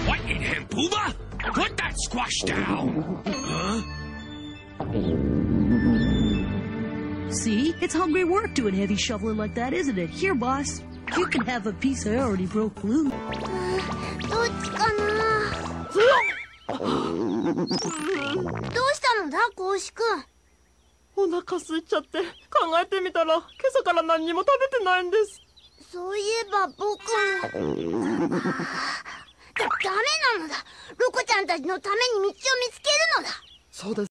What in him, Pooba? Put that squash down! Huh? See? It's hungry work doing heavy shoveling like that, isn't it? Here, boss. You can have a piece I already broke loose. どっちかな。どうしたのだ、公式くん。お腹空いちゃって考えてみたら今朝から何にも食べてないんです。そういえば僕も。ダメなのだ。ロコちゃんたちのために道を見つけるのだ。そうです